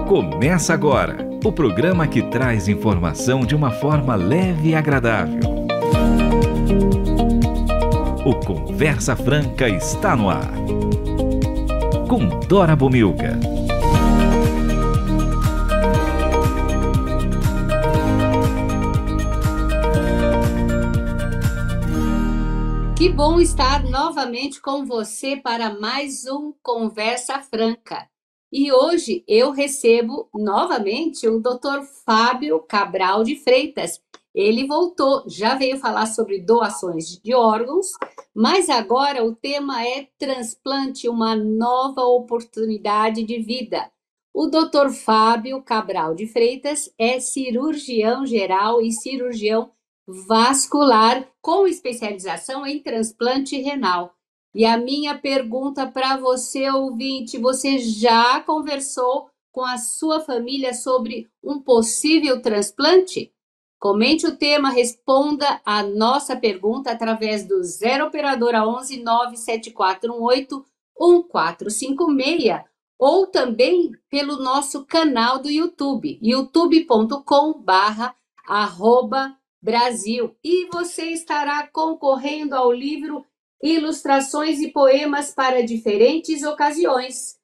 Começa agora o programa que traz informação de uma forma leve e agradável. O Conversa Franca está no ar. Com Dora Bomilca. Que bom estar novamente com você para mais um Conversa Franca. E hoje eu recebo novamente o Dr. Fábio Cabral de Freitas. Ele voltou, já veio falar sobre doações de órgãos, mas agora o tema é transplante, uma nova oportunidade de vida. O Dr. Fábio Cabral de Freitas é cirurgião geral e cirurgião vascular com especialização em transplante renal. E a minha pergunta para você, ouvinte, você já conversou com a sua família sobre um possível transplante? Comente o tema, responda a nossa pergunta através do 0 operadora 11 97418 1456 ou também pelo nosso canal do YouTube, youtube.com/Brasil. E você estará concorrendo ao livro Ilustrações e Poemas para Diferentes Ocasiões.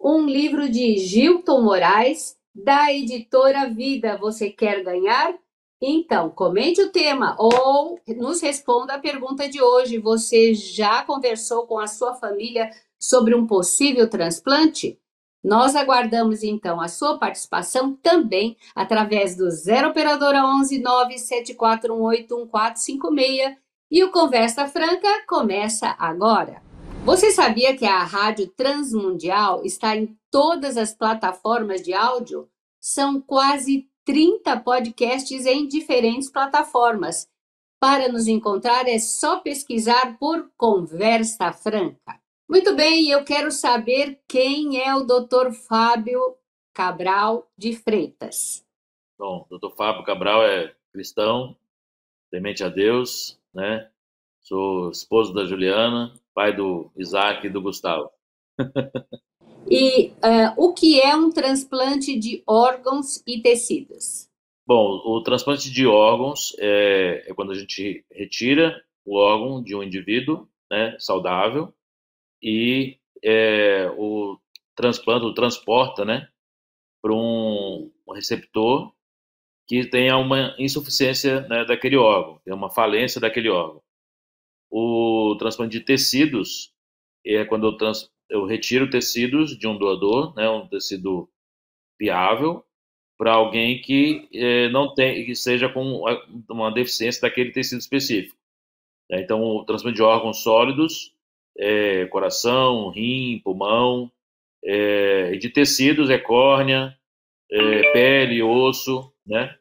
Um livro de Gilton Moraes, da editora Vida. Você quer ganhar? Então, comente o tema ou nos responda a pergunta de hoje. Você já conversou com a sua família sobre um possível transplante? Nós aguardamos, então, a sua participação também através do 0 operadora 11 97418 1456 e o Conversa Franca começa agora. Você sabia que a Rádio Transmundial está em todas as plataformas de áudio? São quase 30 podcasts em diferentes plataformas. Para nos encontrar é só pesquisar por Conversa Franca. Muito bem, eu quero saber quem é o Dr. Fábio Cabral de Freitas. Bom, o Dr. Fábio Cabral é cristão, temente a Deus, né? Sou esposo da Juliana, pai do Isaac e do Gustavo. E o que é um transplante de órgãos e tecidos? Bom, o transplante de órgãos é quando a gente retira o órgão de um indivíduo, né, saudável e o transporta, né, para um receptor que tenha uma insuficiência, né, daquele órgão, tem uma falência daquele órgão. O transplante de tecidos é quando eu retiro tecidos de um doador, né, um tecido viável, para alguém que não tem, que seja com uma deficiência daquele tecido específico. Então, o transplante de órgãos sólidos, coração, rim, pulmão, e de tecidos é córnea, pele, osso, né?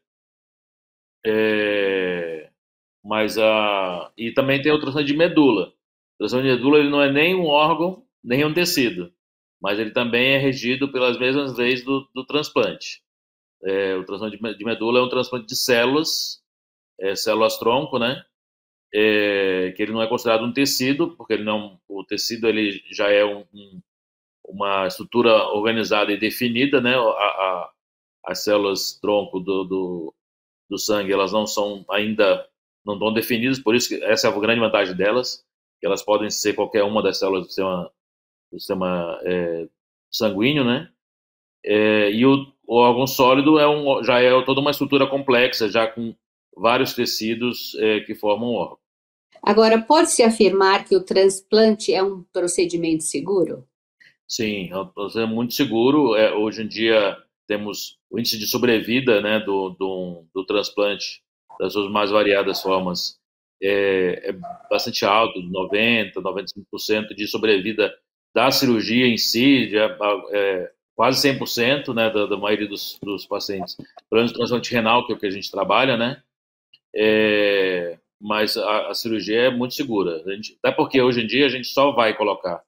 E também tem o transplante de medula. O transplante de medula ele não é nem um órgão, nem um tecido, mas ele também é regido pelas mesmas leis do transplante. O transplante de medula é um transplante de células, células-tronco, né? Que ele não é considerado um tecido, porque o tecido ele já é uma estrutura organizada e definida, né? As células-tronco do sangue, elas não estão definidas, por isso que essa é a grande vantagem delas, que elas podem ser qualquer uma das células do sistema sanguíneo, né? E o órgão sólido já é toda uma estrutura complexa, já com vários tecidos que formam o órgão. Agora, pode-se afirmar que o transplante é um procedimento seguro? Sim, é um procedimento muito seguro. Hoje em dia temos o índice de sobrevida, né, do transplante, das suas mais variadas formas, é bastante alto, 90%, 95% de sobrevida da cirurgia em si, quase 100%, né, da maioria dos pacientes, pelo menos transplante renal, que é o que a gente trabalha, né, mas a cirurgia é muito segura, até porque hoje em dia a gente só vai colocar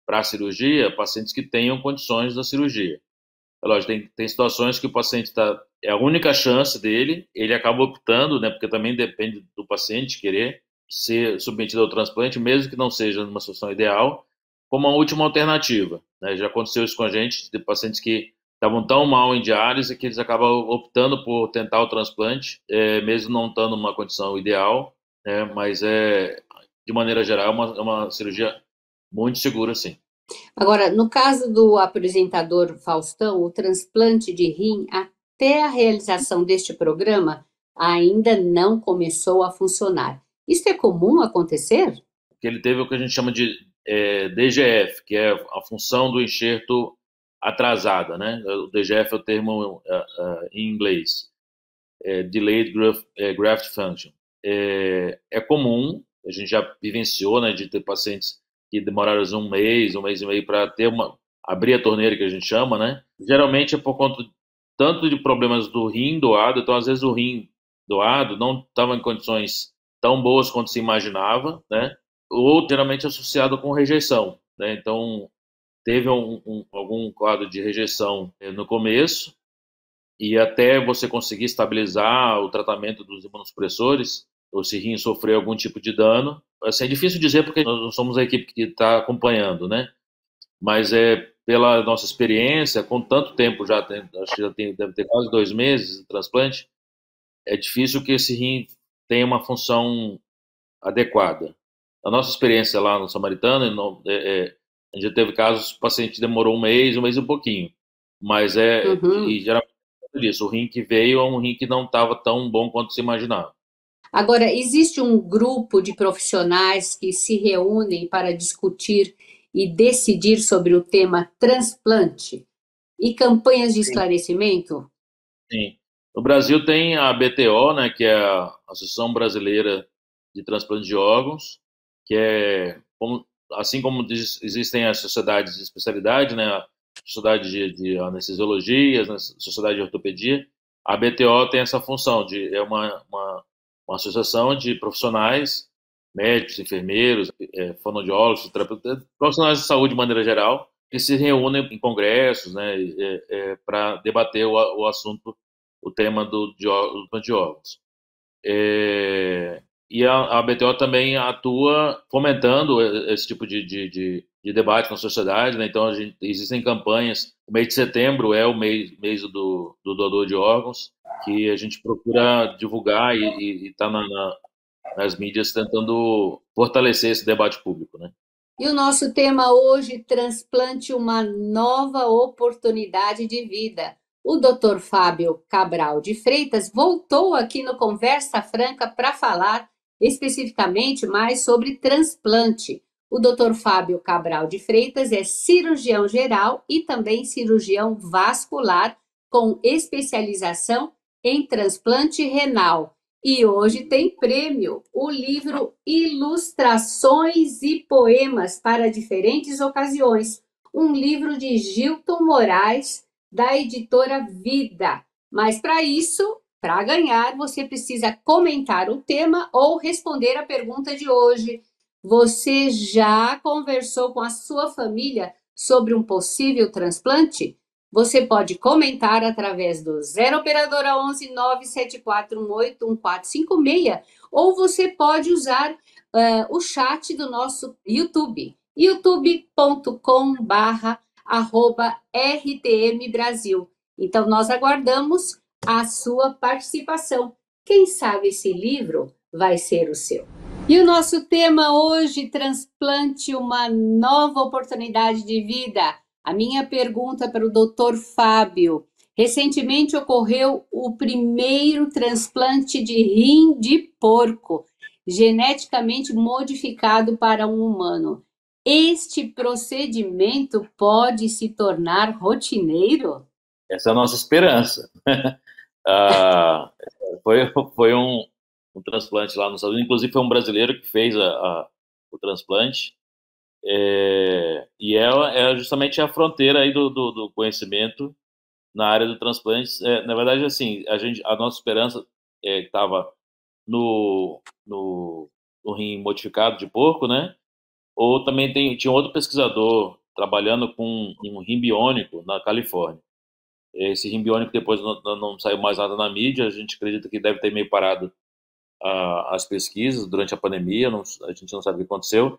para a cirurgia pacientes que tenham condições da cirurgia. É lógico, tem situações que o paciente é a única chance dele, ele acaba optando, né, porque também depende do paciente querer ser submetido ao transplante, mesmo que não seja numa situação ideal, como uma última alternativa, né? Já aconteceu isso com a gente, de pacientes que estavam tão mal em diálise que eles acabam optando por tentar o transplante, mesmo não estando numa condição ideal, né? Mas de maneira geral, é uma cirurgia muito segura, sim. Agora, no caso do apresentador Faustão, o transplante de rim, até a realização deste programa, ainda não começou a funcionar. Isso é comum acontecer? Porque ele teve o que a gente chama de DGF, que é a função do enxerto atrasada, né? O DGF é o termo em inglês, Delayed Graft Function. É comum, a gente já vivenciou, né, de ter pacientes que demoraram um mês e meio para abrir a torneira, que a gente chama, né? Geralmente é por conta tanto de problemas do rim doado, então às vezes o rim doado não estava em condições tão boas quanto se imaginava, né? Ou geralmente associado com rejeição, né? Então teve algum quadro de rejeição no começo, e até você conseguir estabilizar o tratamento dos imunossupressores, ou se rim sofreu algum tipo de dano. Assim, é difícil dizer porque nós não somos a equipe que está acompanhando, né? Mas pela nossa experiência, com tanto tempo acho que deve ter quase 2 meses de transplante, é difícil que esse rim tenha uma função adequada. A nossa experiência lá no Samaritano, a gente já teve casos, o paciente demorou um mês e um pouquinho, mas e geralmente isso, o rim que veio é um rim que não estava tão bom quanto se imaginava. Agora, existe um grupo de profissionais que se reúnem para discutir e decidir sobre o tema transplante e campanhas de esclarecimento? Sim. No Brasil tem a BTO, né, que é a Associação Brasileira de Transplante de Órgãos, que assim como existem as sociedades de especialidade, né, a Sociedade de Anestesiologia, a Sociedade de Ortopedia, a BTO tem essa função é uma associação de profissionais, médicos, enfermeiros, fonoaudiólogos, terapeutas, profissionais de saúde de maneira geral, que se reúnem em congressos, né, para debater o assunto, o tema do transplante de órgãos. E a BTO também atua fomentando esse tipo de debate na sociedade, né? Então, existem campanhas. O mês de setembro é o mês do doador de órgãos, que a gente procura divulgar e está nas mídias tentando fortalecer esse debate público, né? E o nosso tema hoje, transplante, uma nova oportunidade de vida. O Dr. Fábio Cabral de Freitas voltou aqui no Conversa Franca para falar especificamente mais sobre transplante. O Dr. Fábio Cabral de Freitas é cirurgião geral e também cirurgião vascular com especialização em transplante renal. E hoje tem prêmio, o livro Ilustrações e Poemas para Diferentes Ocasiões, um livro de Gilton Moraes, da editora Vida. Mas para isso, para ganhar, você precisa comentar o tema ou responder a pergunta de hoje. Você já conversou com a sua família sobre um possível transplante? Você pode comentar através do 0 operadora 11 97418 1456 ou você pode usar o chat do nosso YouTube, youtube.com/RTM Brasil. Então, nós aguardamos a sua participação. Quem sabe esse livro vai ser o seu. E o nosso tema hoje, transplante, uma nova oportunidade de vida. A minha pergunta para o Dr. Fábio. Recentemente ocorreu o primeiro transplante de rim de porco, geneticamente modificado para um humano. Este procedimento pode se tornar rotineiro? Essa é a nossa esperança. Foi um transplante lá nos Estados Unidos, inclusive foi um brasileiro que fez o transplante. E é justamente a fronteira aí do conhecimento na área do transplante. Na verdade, assim, a nossa esperança estava no rim modificado de porco, né? Ou também tinha outro pesquisador trabalhando com um rim biônico na Califórnia. Esse rim biônico depois não saiu mais nada na mídia, a gente acredita que deve ter meio parado as pesquisas durante a pandemia, a gente não sabe o que aconteceu.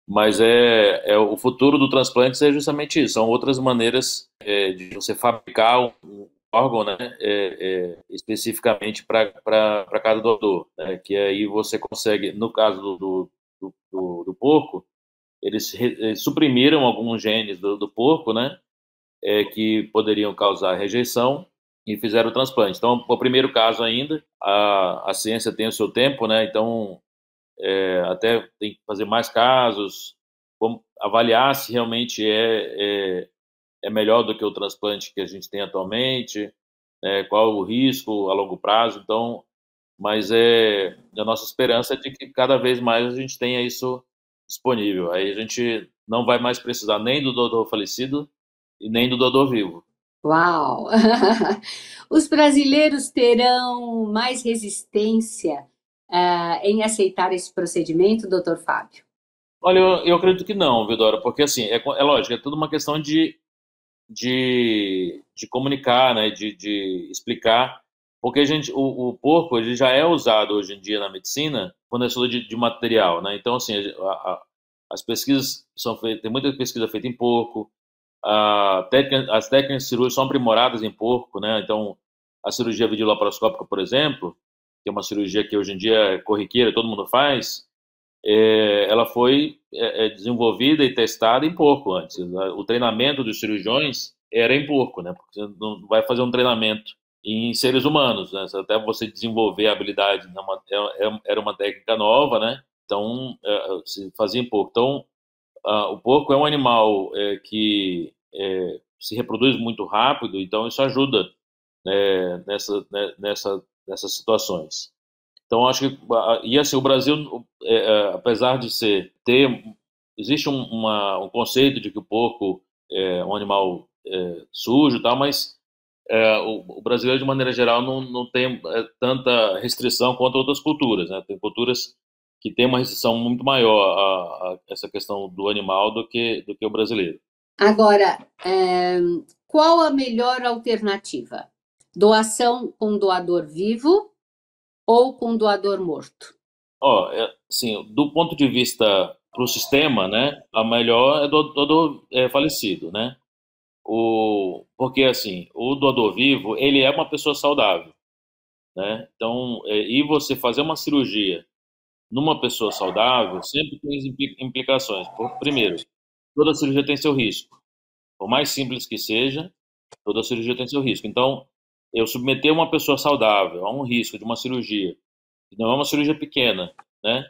Mas o futuro do transplante é justamente isso, são outras maneiras de você fabricar um órgão, né, especificamente para cada doador, né, que aí você consegue, no caso do porco, eles suprimiram alguns genes do porco, né, que poderiam causar rejeição e fizeram o transplante. Então, o primeiro caso ainda, a ciência tem o seu tempo, né, então até tem que fazer mais casos, avaliar se realmente é melhor do que o transplante que a gente tem atualmente, qual o risco a longo prazo. Então, mas a nossa esperança é de que cada vez mais a gente tenha isso disponível. Aí a gente não vai mais precisar nem do doador falecido e nem do doador vivo. Uau! Os brasileiros terão mais resistência, em aceitar esse procedimento, doutor Fábio? Olha, eu acredito que não, viu, Dora? Porque assim, é lógico, é tudo uma questão de comunicar, né, de explicar, porque o porco ele já é usado hoje em dia na medicina quando é estudo de material, né? Então, assim, as pesquisas são feitas, tem muita pesquisa feita em porco, as técnicas cirúrgicas são aprimoradas em porco, né? Então, a cirurgia videolaparoscópica, por exemplo, que é uma cirurgia que hoje em dia é corriqueira, todo mundo faz, ela foi desenvolvida e testada em porco antes. O treinamento dos cirurgiões era em porco, né? Porque você não vai fazer um treinamento em seres humanos, né? Até você desenvolver a habilidade, era uma técnica nova, né? Então, se fazia em porco. Então, o porco é um animal que se reproduz muito rápido, então isso ajuda, nessas situações. Então, acho que, e assim, o Brasil, apesar de existe um conceito de que o porco é um animal sujo e tal, mas o brasileiro, de maneira geral, não tem tanta restrição quanto outras culturas, né? Tem culturas que têm uma restrição muito maior a essa questão do animal do que o brasileiro. Agora, qual a melhor alternativa? Doação com doador vivo ou com doador morto? Assim, do ponto de vista para o sistema, né, a melhor é do doador falecido, né? Porque assim, o doador vivo, ele é uma pessoa saudável, né? Então, e você fazer uma cirurgia numa pessoa saudável sempre tem implicações. Primeiro, toda cirurgia tem seu risco. Por mais simples que seja, toda cirurgia tem seu risco. Então, eu submeter uma pessoa saudável a um risco de uma cirurgia, que não é uma cirurgia pequena, né?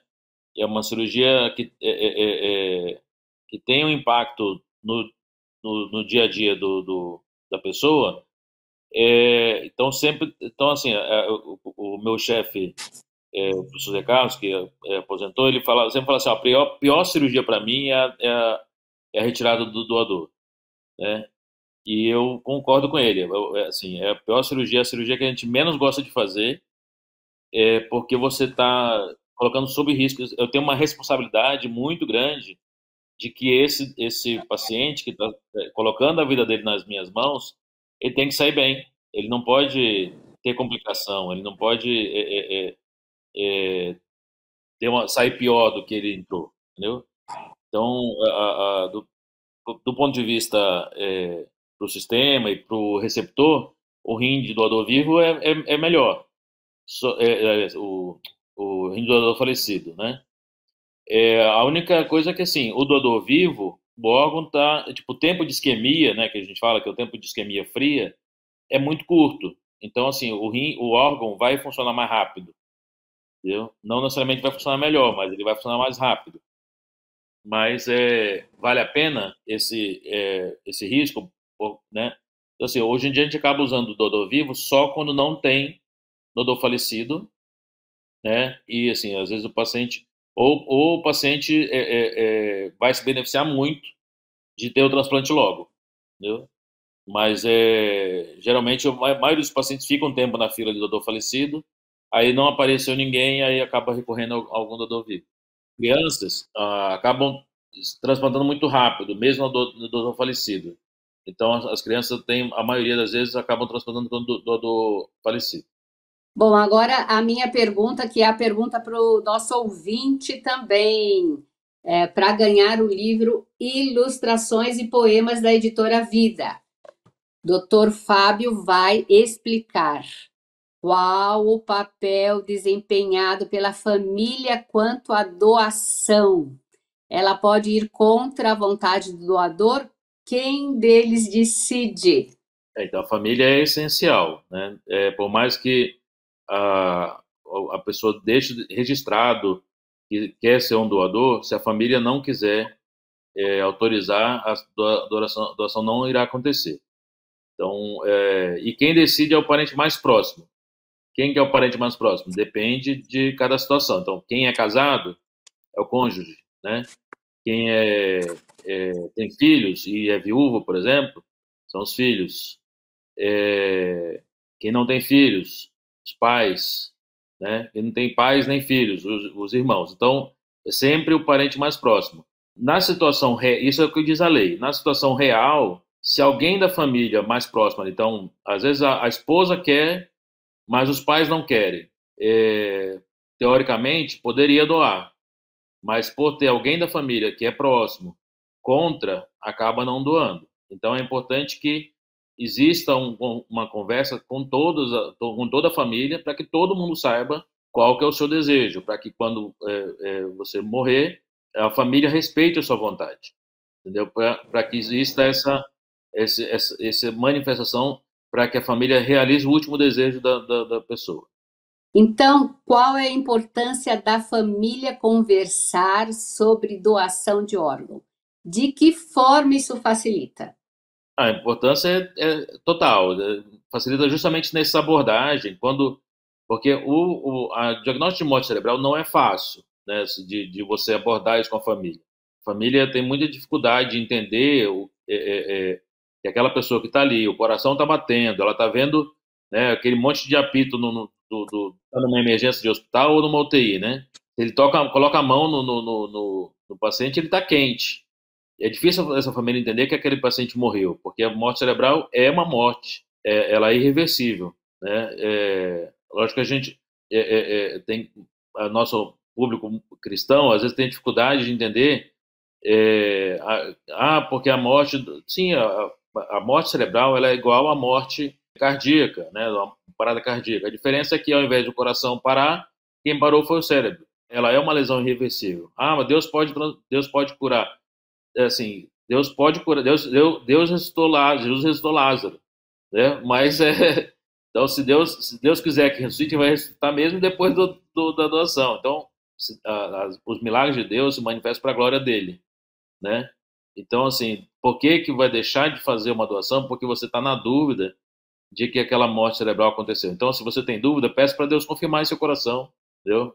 É uma cirurgia que tem um impacto no dia a dia da pessoa. Então, então assim, o meu chefe, o professor Zé Carlos, que aposentou, ele sempre fala assim: a pior cirurgia para mim é a retirada do doador, né? E eu concordo com ele. Assim, a pior cirurgia é a cirurgia que a gente menos gosta de fazer, porque você está colocando sob risco. Eu tenho uma responsabilidade muito grande de que esse paciente que está colocando a vida dele nas minhas mãos, ele tem que sair bem. Ele não pode ter complicação, ele não pode sair pior do que ele entrou, entendeu? Então, do ponto de vista para o sistema e para o receptor, o rim de doador vivo é melhor. O rim de doador falecido, né? A única coisa é que, assim, o doador vivo, o órgão tá, tipo, o tempo de isquemia, né, que a gente fala que é o tempo de isquemia fria, é muito curto. Então, assim, o órgão vai funcionar mais rápido, entendeu? Não necessariamente vai funcionar melhor, mas ele vai funcionar mais rápido. Mas vale a pena esse risco, né? Então, assim, hoje em dia a gente acaba usando o doador vivo só quando não tem doador falecido, né? E, assim, às vezes o paciente ou o paciente vai se beneficiar muito de ter o transplante logo, entendeu? Mas geralmente a maioria dos pacientes fica um tempo na fila de doador falecido, aí não apareceu ninguém, aí acaba recorrendo a algum doador vivo. Crianças acabam transplantando muito rápido, mesmo no doador falecido. Então as crianças a maioria das vezes acabam transplantando com o doador falecido. Bom, agora a minha pergunta, que é a pergunta para o nosso ouvinte também, para ganhar o livro Ilustrações e Poemas da Editora Vida. Dr. Fábio vai explicar qual o papel desempenhado pela família quanto à doação. Ela pode ir contra a vontade do doador? Quem deles decide? Então, a família é essencial, né? Por mais que a, a pessoa deixe registrado que quer ser um doador, se a família não quiser autorizar, a doação não irá acontecer. Então, e quem decide é o parente mais próximo. Quem que é o parente mais próximo? Depende de cada situação. Então, quem é casado é o cônjuge, né? Quem tem filhos e é viúvo, por exemplo, são os filhos. Quem não tem filhos, os pais, né? Quem não tem pais nem filhos, os irmãos. Então, é sempre o parente mais próximo. Na situação, isso é o que diz a lei. Na situação real, se alguém da família mais próxima, então, às vezes a esposa quer, mas os pais não querem. Teoricamente, poderia doar, mas por ter alguém da família que é próximo contra, acaba não doando. Então, é importante que exista uma conversa com toda a família, para que todo mundo saiba qual que é o seu desejo, para que quando você morrer, a família respeite a sua vontade, entendeu? Para que exista essa manifestação, para que a família realize o último desejo da pessoa. Então, qual é a importância da família conversar sobre doação de órgão? De que forma isso facilita? A importância é total, facilita justamente nessa abordagem, porque a diagnóstico de morte cerebral não é fácil, né, de você abordar isso com a família. A família tem muita dificuldade de entender que aquela pessoa que está ali, o coração está batendo, ela está vendo, né, aquele monte de apito tá numa emergência de hospital ou numa UTI, né? Ele coloca a mão no paciente, ele está quente. É difícil essa família entender que aquele paciente morreu, porque a morte cerebral é uma morte, ela é irreversível, né? Lógico que a gente tem, nosso público cristão às vezes tem dificuldade de entender, porque a morte, sim, a morte cerebral ela é igual à morte cardíaca, né? Uma parada cardíaca. A diferença é que ao invés do coração parar, quem parou foi o cérebro. Ela é uma lesão irreversível. Mas Deus pode curar. Assim, Deus pode curar, Deus ressuscitou Lázaro, Jesus ressuscitou Lázaro, né? Mas então se Deus quiser que ressuscite, vai ressuscitar mesmo depois da doação. Então, os milagres de Deus se manifestam para a glória dele, né? Então, assim, por que vai deixar de fazer uma doação? Porque você está na dúvida de que aquela morte cerebral aconteceu. Então, se você tem dúvida, peça para Deus confirmar em seu coração, entendeu?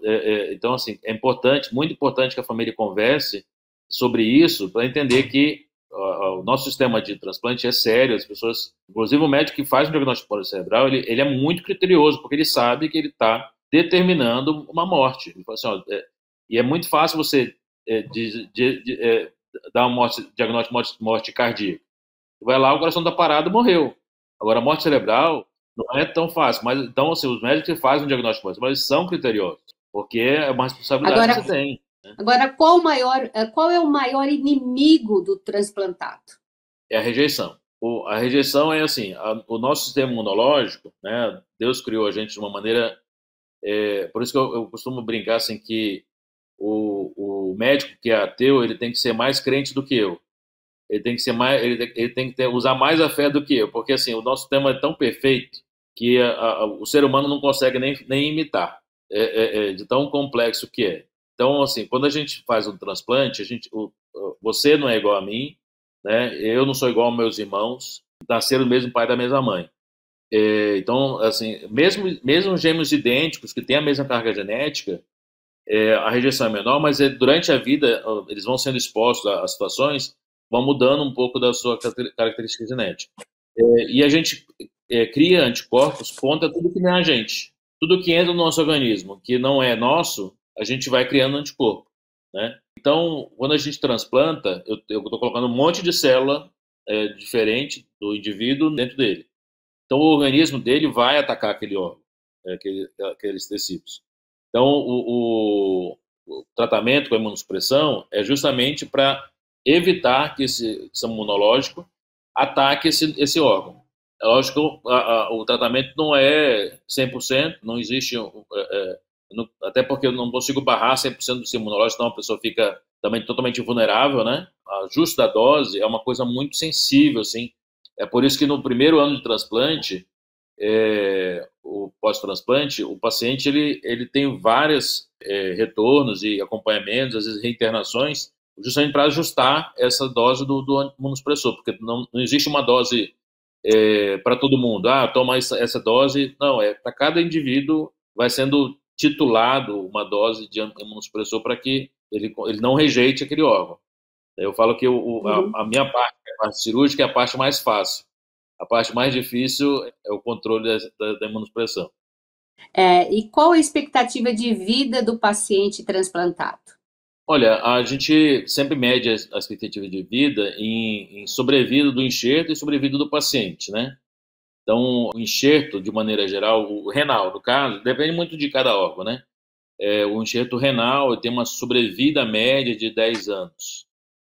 Então, assim, é importante, muito importante que a família converse sobre isso para entender que o nosso sistema de transplante é sério. As pessoas, inclusive o médico que faz um diagnóstico de morte cerebral, ele é muito criterioso, porque ele sabe que ele está determinando uma morte. Ele fala assim, e é muito fácil você dar um diagnóstico de morte cardíaca. Vai lá, o coração está parado, morreu. Agora, a morte cerebral não é tão fácil. Mas, então, assim, os médicos que fazem um diagnóstico de morte cerebral, eles são criteriosos, porque é uma responsabilidade que você tem. Agora, qual é o maior inimigo do transplantado? É a rejeição. A rejeição é assim, o nosso sistema imunológico, né? Deus criou a gente de uma maneira, por isso que eu costumo brincar assim que o médico que é ateu, ele tem que ser mais crente do que eu. Ele tem que ser mais, ele tem que usar mais a fé do que eu, porque assim o nosso sistema é tão perfeito que o ser humano não consegue nem imitar, de tão complexo que é. Então, assim, quando a gente faz um transplante, você não é igual a mim, né? Eu não sou igual aos meus irmãos, nasceram do mesmo pai e da mesma mãe. Então, assim, mesmo gêmeos idênticos que têm a mesma carga genética, a rejeição é menor, mas durante a vida eles vão sendo expostos a situações, vão mudando um pouco da sua característica genética. E a gente cria anticorpos contra tudo que não é a gente. Tudo que entra no nosso organismo, que não é nosso, a gente vai criando anticorpo, né? Então, quando a gente transplanta, eu estou colocando um monte de célula diferente do indivíduo dentro dele. Então, o organismo dele vai atacar aquele órgão, aqueles tecidos. Então, o tratamento com a imunossupressão é justamente para evitar que esse sistema imunológico ataque esse órgão. É lógico que o tratamento não é 100%, não existe, até porque eu não consigo barrar 100% do sistema imunológico, senão a pessoa fica também totalmente vulnerável, né? O ajuste da dose é uma coisa muito sensível, assim. É por isso que no primeiro ano de transplante, o pós-transplante, o paciente ele tem vários retornos e acompanhamentos, às vezes reinternações, justamente para ajustar essa dose do imunossupressor, porque não existe uma dose para todo mundo. Ah, toma essa dose. Não, para cada indivíduo vai sendo titulado uma dose de imunossupressor para que ele não rejeite aquele órgão. Eu falo que Uhum. a minha parte, a parte cirúrgica, é a parte mais fácil. A parte mais difícil é o controle da imunossupressão. E qual a expectativa de vida do paciente transplantado? Olha, a gente sempre mede a expectativa de vida em sobrevida do enxerto e sobrevida do paciente, né? Então, o enxerto, de maneira geral, o renal, no caso, depende muito de cada órgão, né? O enxerto renal tem uma sobrevida média de 10 anos,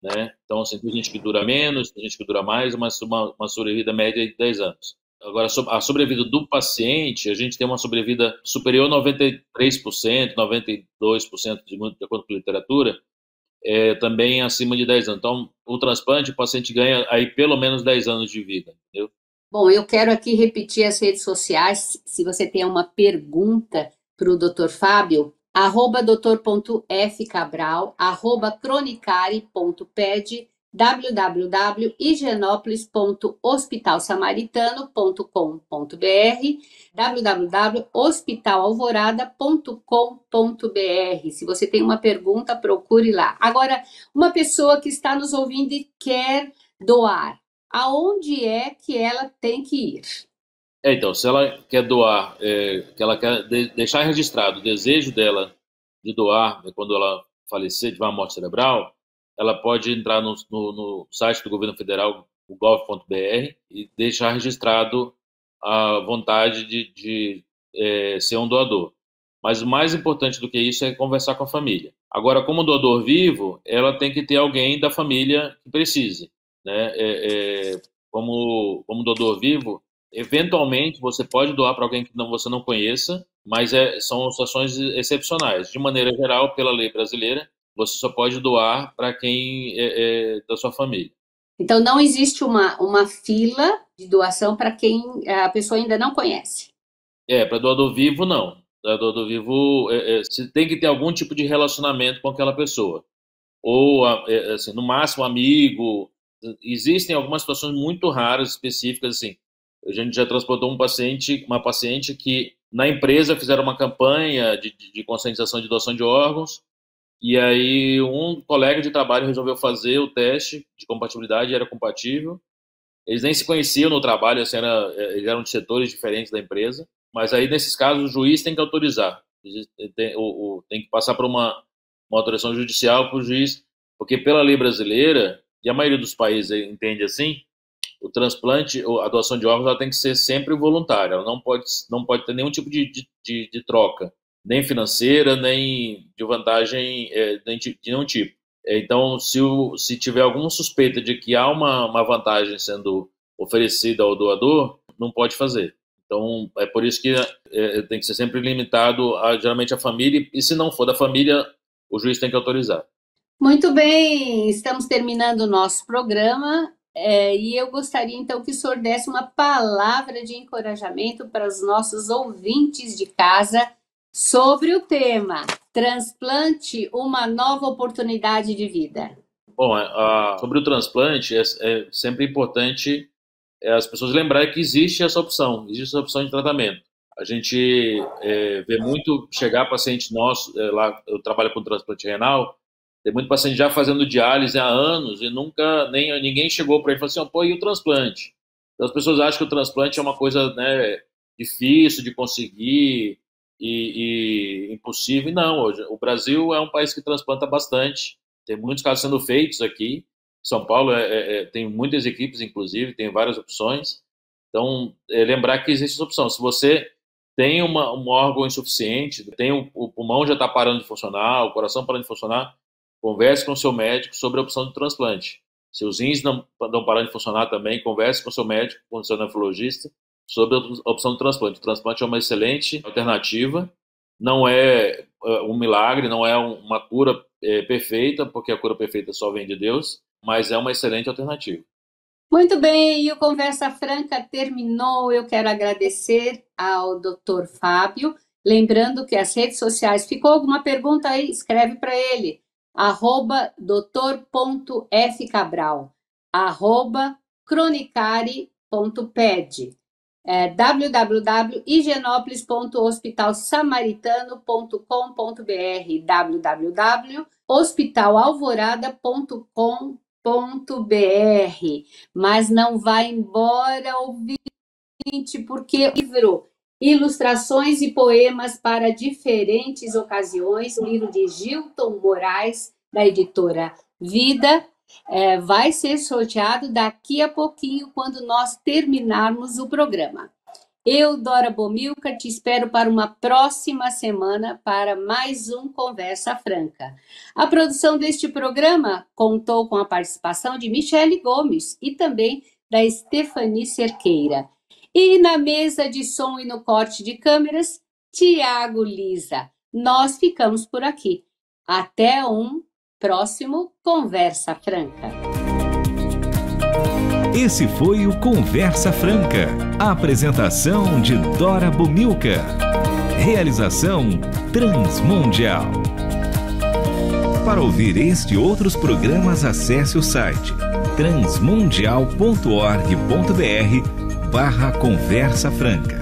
né? Então, assim, tem gente que dura menos, tem gente que dura mais, mas uma sobrevida média de 10 anos. Agora, a sobrevida do paciente, a gente tem uma sobrevida superior a 93%, 92%, de acordo com a literatura, também acima de 10 anos. Então, o transplante, o paciente ganha aí pelo menos 10 anos de vida, entendeu? Bom, eu quero aqui repetir as redes sociais. Se você tem uma pergunta para o Dr. Fábio, @dr.fcabral, @cronicari.ped, www.higienópolis.hospitalsamaritano.com.br, www.hospitalalvorada.com.br. Se você tem uma pergunta, procure lá. Agora, uma pessoa que está nos ouvindo e quer doar, aonde é que ela tem que ir? Então, se ela quer doar, que ela quer deixar registrado o desejo dela de doar, quando ela falecer, tiver uma morte cerebral, ela pode entrar no site do governo federal, o gov.br, e deixar registrado a vontade de ser um doador. Mas o mais importante do que isso é conversar com a família. Agora, como doador vivo, ela tem que ter alguém da família que precise, né? Como doador vivo, eventualmente, você pode doar para alguém que você não conheça, mas são situações excepcionais. De maneira geral, pela lei brasileira, você só pode doar para quem é da sua família. Então, não existe uma fila de doação para quem a pessoa ainda não conhece. Para doador vivo, não. Para doador vivo, você tem que ter algum tipo de relacionamento com aquela pessoa. Ou, assim, no máximo, amigo. Existem algumas situações muito raras, específicas, assim. A gente já transportou uma paciente que na empresa fizeram uma campanha de conscientização de doação de órgãos, e aí um colega de trabalho resolveu fazer o teste de compatibilidade, era compatível. Eles nem se conheciam no trabalho, assim, eles eram de setores diferentes da empresa, mas aí nesses casos o juiz tem que autorizar, tem que passar por uma autorização judicial para o juiz, porque pela lei brasileira, e a maioria dos países entende assim, o transplante, a doação de órgãos, ela tem que ser sempre voluntária, ela não pode ter nenhum tipo de troca, nem financeira, nem de vantagem, nem de nenhum tipo. Então, se tiver alguma suspeita de que há uma vantagem sendo oferecida ao doador, não pode fazer. Então, é por isso que tem que ser sempre limitado, geralmente, a família, e se não for da família, o juiz tem que autorizar. Muito bem, estamos terminando o nosso programa, e eu gostaria então que o senhor desse uma palavra de encorajamento para os nossos ouvintes de casa sobre o tema Transplante, uma nova oportunidade de vida. Bom, sobre o transplante, é sempre importante as pessoas lembrarem que existe essa opção de tratamento. A gente vê muito chegar paciente nosso, lá eu trabalho com transplante renal, tem muito paciente já fazendo diálise há anos e nunca, nem ninguém chegou para ele e falou assim, oh, pô, e o transplante? Então as pessoas acham que o transplante é uma coisa, né, difícil de conseguir e impossível. E não, hoje o Brasil é um país que transplanta bastante, tem muitos casos sendo feitos aqui. São Paulo tem muitas equipes, inclusive, tem várias opções. Então, lembrar que existe essa opção. Se você tem um órgão insuficiente, tem o pulmão já está parando de funcionar, o coração parando de funcionar, converse com o seu médico sobre a opção de transplante. Se os rins não estão parando de funcionar também, converse com o seu médico, com o seu nefrologista, sobre a opção do transplante. O transplante é uma excelente alternativa, não é um milagre, não é uma cura perfeita, porque a cura perfeita só vem de Deus, mas é uma excelente alternativa. Muito bem, e o Conversa Franca terminou. Eu quero agradecer ao Dr. Fábio, lembrando que as redes sociais, ficou alguma pergunta aí? Escreve para ele, @dr.fcabral, @cronicari.ped, www.higienópolis.hospitalsamaritano.com.br, www.hospitalalvorada.com.br. Mas não vai embora, ouvinte, porque o livro Ilustrações e Poemas para Diferentes Ocasiões, o livro de Gilton Moraes, da editora Vida, vai ser sorteado daqui a pouquinho, quando nós terminarmos o programa. Eu, Dora Bomilcar, te espero para uma próxima semana para mais um Conversa Franca. A produção deste programa contou com a participação de Michele Gomes e também da Stephanie Cerqueira. E na mesa de som e no corte de câmeras, Tiago Lisa. Nós ficamos por aqui. Até um próximo Conversa Franca. Esse foi o Conversa Franca. A apresentação de Dora Bomilcar. Realização Transmundial. Para ouvir este e outros programas, acesse o site transmundial.org.br/Conversa Franca.